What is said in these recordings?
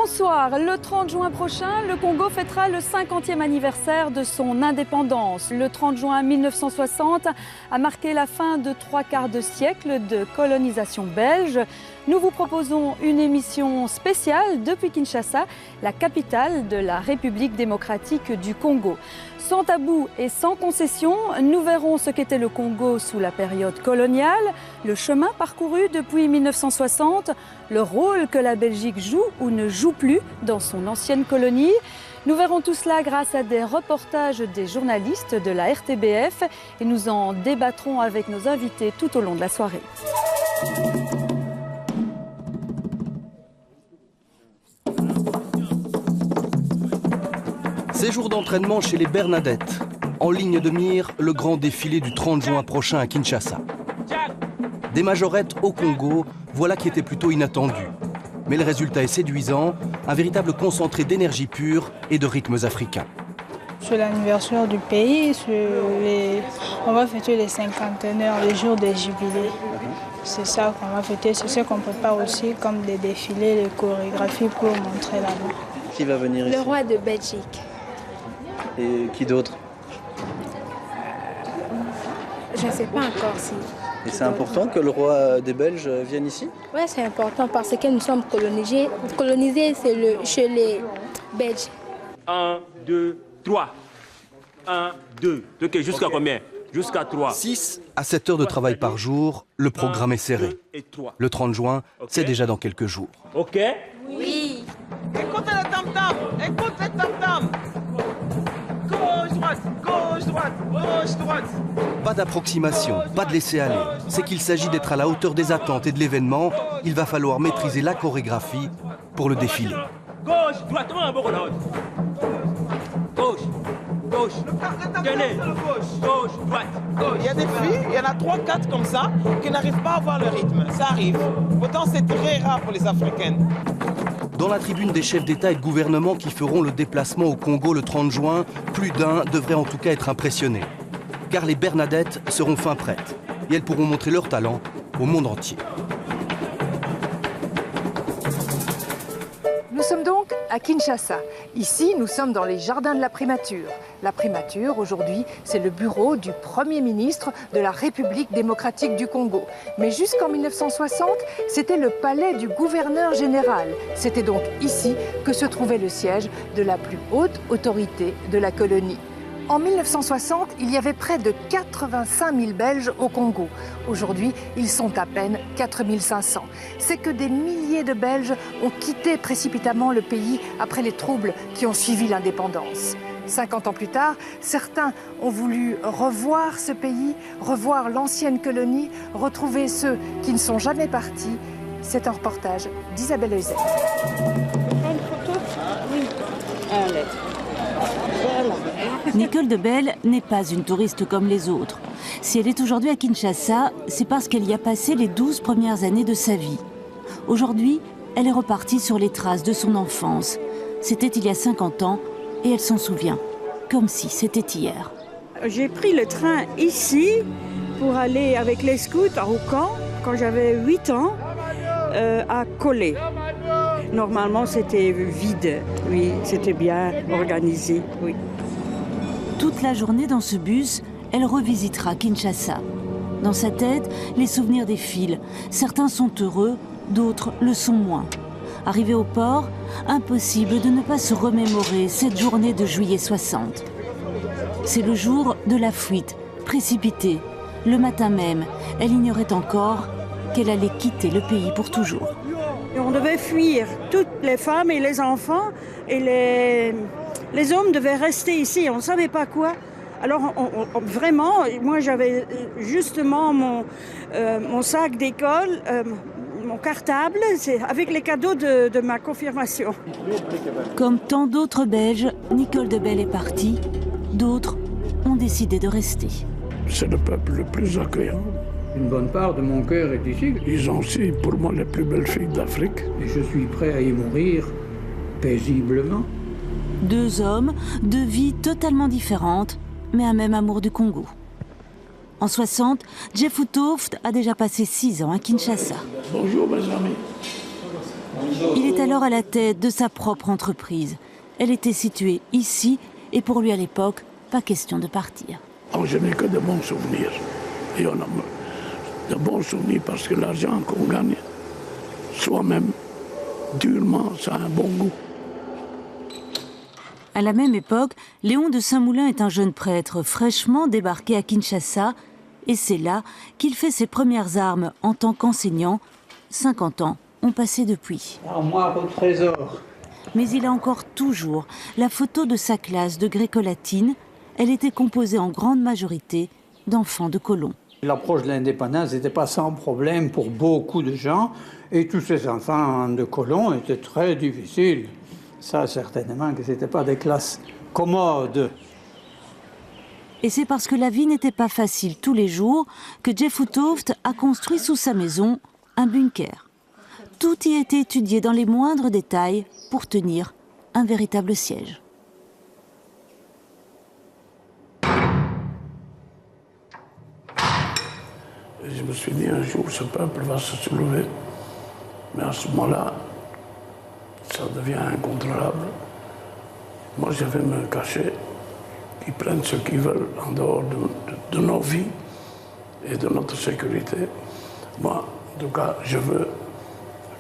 Bonsoir, le 30 juin prochain, le Congo fêtera le 50e anniversaire de son indépendance. Le 30 juin 1960 a marqué la fin de 3/4 de siècle de colonisation belge. Nous vous proposons une émission spéciale depuis Kinshasa, la capitale de la République démocratique du Congo. Sans tabou et sans concession, nous verrons ce qu'était le Congo sous la période coloniale, le chemin parcouru depuis 1960, le rôle que la Belgique joue ou ne joue plus dans son ancienne colonie. Nous verrons tout cela grâce à des reportages des journalistes de la RTBF et nous en débattrons avec nos invités tout au long de la soirée. Séjour d'entraînement chez les Bernadettes. En ligne de mire, le grand défilé du 30 juin prochain à Kinshasa. Des majorettes au Congo, voilà qui était plutôt inattendu. Mais le résultat est séduisant, un véritable concentré d'énergie pure et de rythmes africains. C'est l'anniversaire du pays, on va fêter les cinquantenaires, le jour des jubilés. C'est ça qu'on va fêter, c'est ce qu'on prépare aussi comme des défilés, les chorégraphies pour montrer là-bas. Qui va venir ici? Le roi de Belgique. Et qui d'autre? Je ne sais pas encore si. Et c'est important que le roi des Belges vienne ici? Oui, c'est important parce que nous sommes colonisés. Colonisés, c'est chez les Belges. 1, 2, 3. 1, 2. Ok, jusqu'à combien? Jusqu'à 3. 6 à 7 heures de travail par jour, le programme est serré. Le 30 juin, c'est déjà dans quelques jours. Ok? Oui. Écoutez le tam-tam, écoute le tam-tam. Gauche, droite, gauche, droite, gauche, droite. Pas d'approximation, pas de laisser-aller. C'est qu'il s'agit d'être à la hauteur des attentes et de l'événement. Il va falloir maîtriser la chorégraphie pour le défilé. Gauche, droite, gauche, gauche, tenez, gauche, droite, gauche. Il y a des filles, il y en a 3-4 comme ça, qui n'arrivent pas à avoir le rythme. Ça arrive. Pourtant, c'est très rare pour les Africaines. Dans la tribune des chefs d'État et de gouvernement qui feront le déplacement au Congo le 30 juin, plus d'un devrait en tout cas être impressionné. Car les Bernadettes seront fin prêtes et elles pourront montrer leur talent au monde entier. Nous sommes donc à Kinshasa. Ici, nous sommes dans les jardins de la primature. La primature, aujourd'hui, c'est le bureau du Premier ministre de la République démocratique du Congo. Mais jusqu'en 1960, c'était le palais du gouverneur général. C'était donc ici que se trouvait le siège de la plus haute autorité de la colonie. En 1960, il y avait près de 85 000 Belges au Congo. Aujourd'hui, ils sont à peine 4 500. C'est que des milliers de Belges ont quitté précipitamment le pays après les troubles qui ont suivi l'indépendance. 50 ans plus tard, certains ont voulu revoir ce pays, revoir l'ancienne colonie, retrouver ceux qui ne sont jamais partis. C'est un reportage d'Isabelle Eusel. Une photo? Oui. Un lettre. Nicole Debelle n'est pas une touriste comme les autres. Si elle est aujourd'hui à Kinshasa, c'est parce qu'elle y a passé les 12 premières années de sa vie. Aujourd'hui, elle est repartie sur les traces de son enfance. C'était il y a 50 ans et elle s'en souvient, comme si c'était hier. J'ai pris le train ici pour aller avec les scouts à Roucan quand j'avais 8 ans à Collet. Normalement, c'était vide, oui, c'était bien organisé, oui. Toute la journée dans ce bus, elle revisitera Kinshasa. Dans sa tête, les souvenirs défilent. Certains sont heureux, d'autres le sont moins. Arrivée au port, impossible de ne pas se remémorer cette journée de juillet 60. C'est le jour de la fuite, précipitée. Le matin même, elle ignorait encore qu'elle allait quitter le pays pour toujours. Et on devait fuir, toutes les femmes et les enfants, et les hommes devaient rester ici, on ne savait pas quoi. Alors vraiment, moi j'avais justement mon sac d'école, mon cartable, avec les cadeaux de ma confirmation. Comme tant d'autres Belges, Nicole Debelle est partie, d'autres ont décidé de rester. C'est le peuple le plus accueillant. Une bonne part de mon cœur est ici. Ils ont aussi pour moi les plus belles filles d'Afrique. Et je suis prêt à y mourir paisiblement. Deux hommes, deux vies totalement différentes, mais un même amour du Congo. En 60, Jeff Toft a déjà passé 6 ans à Kinshasa. Bonjour mes amis. Il est alors à la tête de sa propre entreprise. Elle était située ici et pour lui à l'époque, pas question de partir. Oh, je n'ai que de bons souvenirs. Et on a de bons souvenirs parce que l'argent qu'on gagne, soi-même, durement, ça a un bon goût. À la même époque, Léon de Saint-Moulin est un jeune prêtre fraîchement débarqué à Kinshasa et c'est là qu'il fait ses premières armes en tant qu'enseignant. 50 ans ont passé depuis. Armoire au trésor. Mais il a encore toujours la photo de sa classe de gréco-latine. Elle était composée en grande majorité d'enfants de colons. L'approche de l'indépendance n'était pas sans problème pour beaucoup de gens et tous ces enfants de colons étaient très difficiles. Ça, certainement que ce n'était pas des classes commodes. Et c'est parce que la vie n'était pas facile tous les jours que Jeff Uthoofd a construit sous sa maison un bunker. Tout y a été étudié dans les moindres détails pour tenir un véritable siège. Et je me suis dit, un jour, ce peuple va se soulever. Mais à ce moment-là, ça devient incontrôlable. Moi, je vais me cacher. Ils prennent ce qu'ils veulent en dehors de nos vies et de notre sécurité. Moi, en tout cas, je veux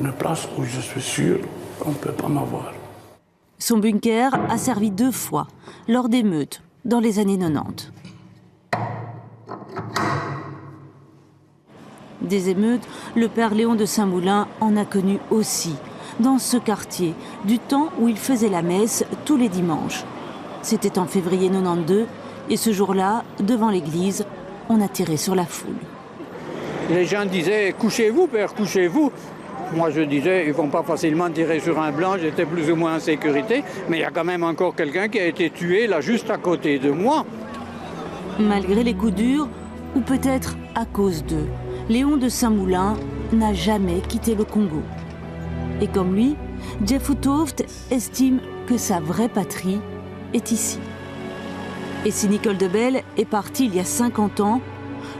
une place où je suis sûr qu'on ne peut pas m'avoir. Son bunker a servi 2 fois, lors d'émeutes, dans les années 90. Des émeutes, le père Léon de Saint-Moulin en a connu aussi, dans ce quartier, du temps où il faisait la messe tous les dimanches. C'était en février 92, et ce jour-là, devant l'église, on a tiré sur la foule. Les gens disaient « Couchez-vous, père, couchez-vous ». Moi, je disais, ils ne vont pas facilement tirer sur un blanc, j'étais plus ou moins en sécurité, mais il y a quand même encore quelqu'un qui a été tué là, juste à côté de moi. Malgré les coups durs, ou peut-être à cause d'eux, Léon de Saint-Moulin n'a jamais quitté le Congo. Et comme lui, Jeff Uthoofd estime que sa vraie patrie est ici. Et si Nicole Debelle est partie il y a 50 ans,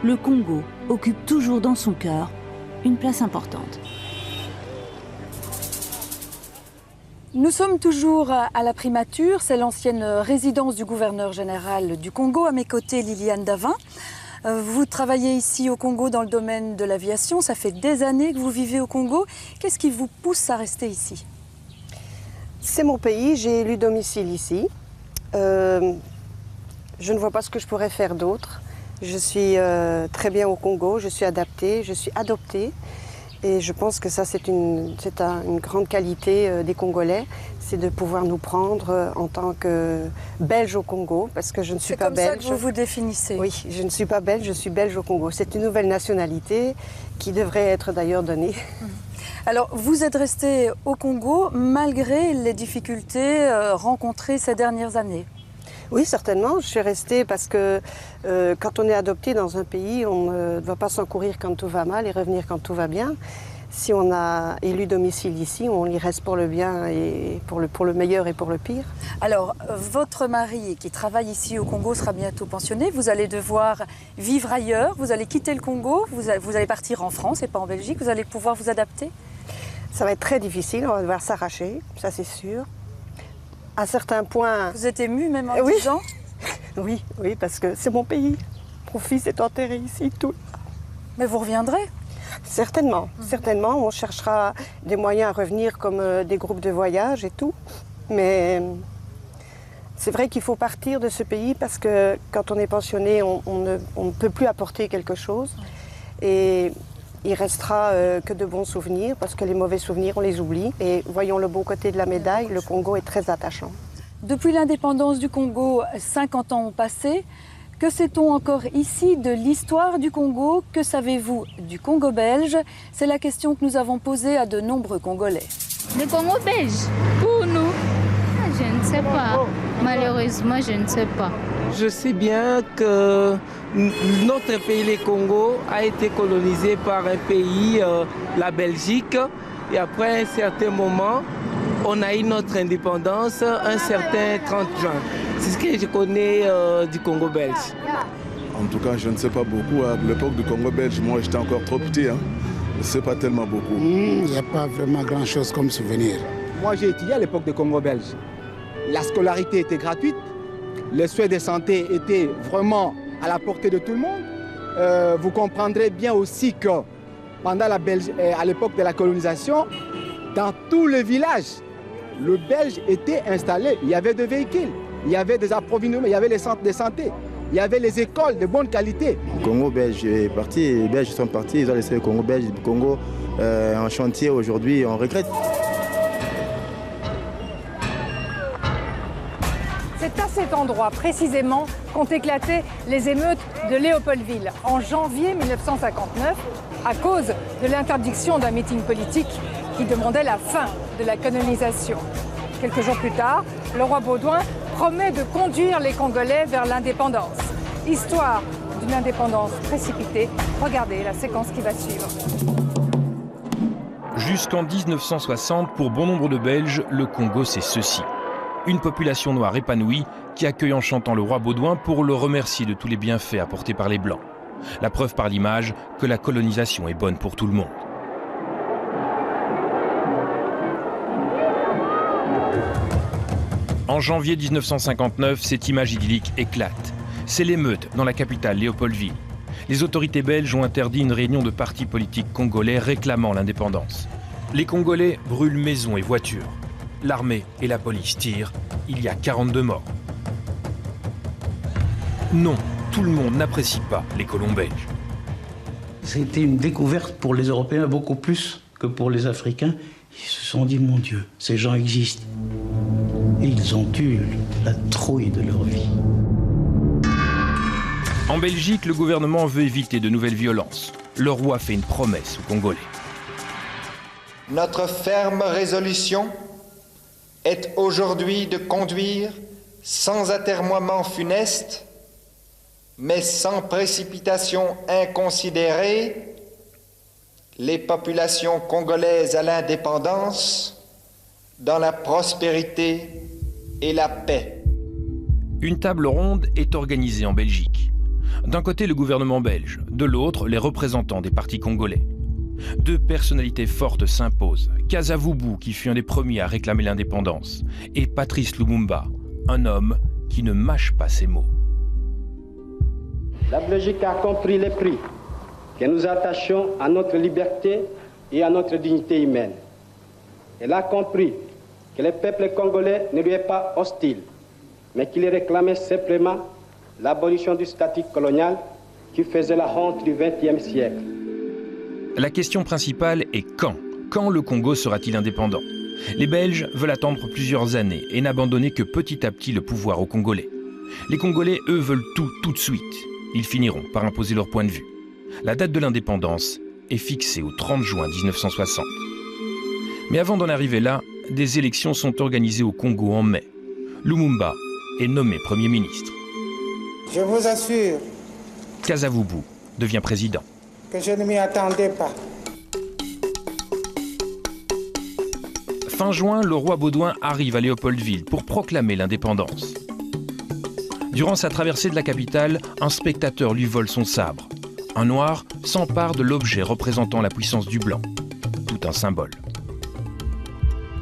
le Congo occupe toujours dans son cœur une place importante. Nous sommes toujours à la primature, c'est l'ancienne résidence du gouverneur général du Congo. À mes côtés, Liliane Davin. Vous travaillez ici au Congo dans le domaine de l'aviation. Ça fait des années que vous vivez au Congo. Qu'est-ce qui vous pousse à rester ici? C'est mon pays, j'ai élu domicile ici. Je ne vois pas ce que je pourrais faire d'autre. Je suis très bien au Congo, je suis adaptée, je suis adoptée. Et je pense que ça, c'est une grande qualité des Congolais, c'est de pouvoir nous prendre en tant que Belge au Congo, parce que je ne suis pas belge. C'est comme ça que vous vous définissez? Oui, je ne suis pas belge, je suis belge au Congo. C'est une nouvelle nationalité qui devrait être d'ailleurs donnée. Alors, vous êtes resté au Congo malgré les difficultés rencontrées ces dernières années? Oui, certainement. Je suis restée parce que quand on est adopté dans un pays, on ne doit pas s'encourir quand tout va mal et revenir quand tout va bien. Si on a élu domicile ici, on y reste pour le bien et pour le meilleur et pour le pire. Alors, votre mari qui travaille ici au Congo sera bientôt pensionné. Vous allez devoir vivre ailleurs. Vous allez quitter le Congo. Vous allez partir en France et pas en Belgique. Vous allez pouvoir vous adapter? Ça va être très difficile. On va devoir s'arracher, ça c'est sûr. À certains points... Vous êtes ému même en disant? Oui, oui, parce que c'est mon pays. Mon fils est enterré ici, tout. Mais vous reviendrez? Certainement, certainement. On cherchera des moyens à revenir comme des groupes de voyage et tout. Mais c'est vrai qu'il faut partir de ce pays parce que quand on est pensionné, on ne peut plus apporter quelque chose. Et il restera que de bons souvenirs parce que les mauvais souvenirs, on les oublie. Et voyons le bon côté de la médaille, le Congo est très attachant. Depuis l'indépendance du Congo, 50 ans ont passé. Que sait-on encore ici de l'histoire du Congo? Que savez-vous du Congo belge? C'est la question que nous avons posée à de nombreux Congolais. Le Congo belge, pour nous, je ne sais pas. Malheureusement, je ne sais pas. Je sais bien que notre pays, le Congo, a été colonisé par un pays, la Belgique. Et après un certain moment, on a eu notre indépendance, un certain 30 juin. C'est ce que je connais du Congo belge. En tout cas, je ne sais pas beaucoup. À l'époque du Congo belge, moi j'étais encore trop petit. C'est pas tellement beaucoup. Il n'y a pas vraiment grand-chose comme souvenir. Moi, j'ai étudié à l'époque du Congo belge. La scolarité était gratuite. Les soins de santé étaient vraiment à la portée de tout le monde. Vous comprendrez bien aussi que pendant à l'époque de la colonisation, dans tous les villages, le Belge était installé. Il y avait des véhicules, il y avait des approvisionnements, il y avait les centres de santé, il y avait les écoles de bonne qualité. Le Congo belge est parti, les Belges sont partis, ils ont laissé le Congo belge, le Congo en chantier aujourd'hui, on regrette. C'est à cet endroit précisément qu'ont éclaté les émeutes de Léopoldville en janvier 1959 à cause de l'interdiction d'un meeting politique qui demandait la fin de la colonisation. Quelques jours plus tard, le roi Baudouin promet de conduire les Congolais vers l'indépendance. Histoire d'une indépendance précipitée. Regardez la séquence qui va suivre. Jusqu'en 1960, pour bon nombre de Belges, le Congo c'est ceci. Une population noire épanouie qui accueille en chantant le roi Baudouin pour le remercier de tous les bienfaits apportés par les Blancs. La preuve par l'image que la colonisation est bonne pour tout le monde. En janvier 1959, cette image idyllique éclate. C'est l'émeute dans la capitale, Léopoldville. Les autorités belges ont interdit une réunion de partis politiques congolais réclamant l'indépendance. Les Congolais brûlent maisons et voitures. L'armée et la police tirent. Il y a 42 morts. Non, tout le monde n'apprécie pas les colons belges. C'était une découverte pour les Européens beaucoup plus que pour les Africains. Ils se sont dit, mon Dieu, ces gens existent. Et ils ont eu la trouille de leur vie. En Belgique, le gouvernement veut éviter de nouvelles violences. Le roi fait une promesse aux Congolais. Notre ferme résolution est aujourd'hui de conduire sans atermoiement funeste, mais sans précipitation inconsidérée, les populations congolaises à l'indépendance, dans la prospérité et la paix. Une table ronde est organisée en Belgique. D'un côté, le gouvernement belge, de l'autre, les représentants des partis congolais. Deux personnalités fortes s'imposent. Kasavubu, qui fut un des premiers à réclamer l'indépendance, et Patrice Lumumba, un homme qui ne mâche pas ses mots. La Belgique a compris les prix que nous attachons à notre liberté et à notre dignité humaine. Elle a compris que le peuple congolais ne lui est pas hostile, mais qu'il réclamait simplement l'abolition du statut colonial qui faisait la honte du XXe siècle. La question principale est quand ? Quand le Congo sera-t-il indépendant ? Les Belges veulent attendre plusieurs années et n'abandonner que petit à petit le pouvoir aux Congolais. Les Congolais, eux, veulent tout de suite. Ils finiront par imposer leur point de vue. La date de l'indépendance est fixée au 30 juin 1960. Mais avant d'en arriver là, des élections sont organisées au Congo en mai. Lumumba est nommé Premier ministre. Je vous assure Kasavubu devient président. Que je ne m'y attendais pas. Fin juin, le roi Baudouin arrive à Léopoldville pour proclamer l'indépendance. Durant sa traversée de la capitale, un spectateur lui vole son sabre. Un noir s'empare de l'objet représentant la puissance du blanc. Tout un symbole.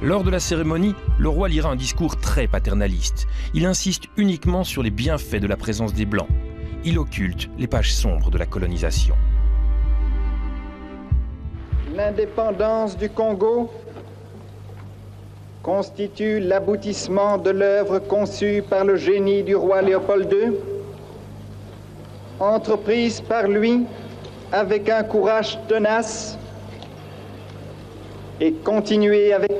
Lors de la cérémonie, le roi lira un discours très paternaliste. Il insiste uniquement sur les bienfaits de la présence des Blancs. Il occulte les pages sombres de la colonisation. L'indépendance du Congo constitue l'aboutissement de l'œuvre conçue par le génie du roi Léopold II, entreprise par lui avec un courage tenace et continuée avec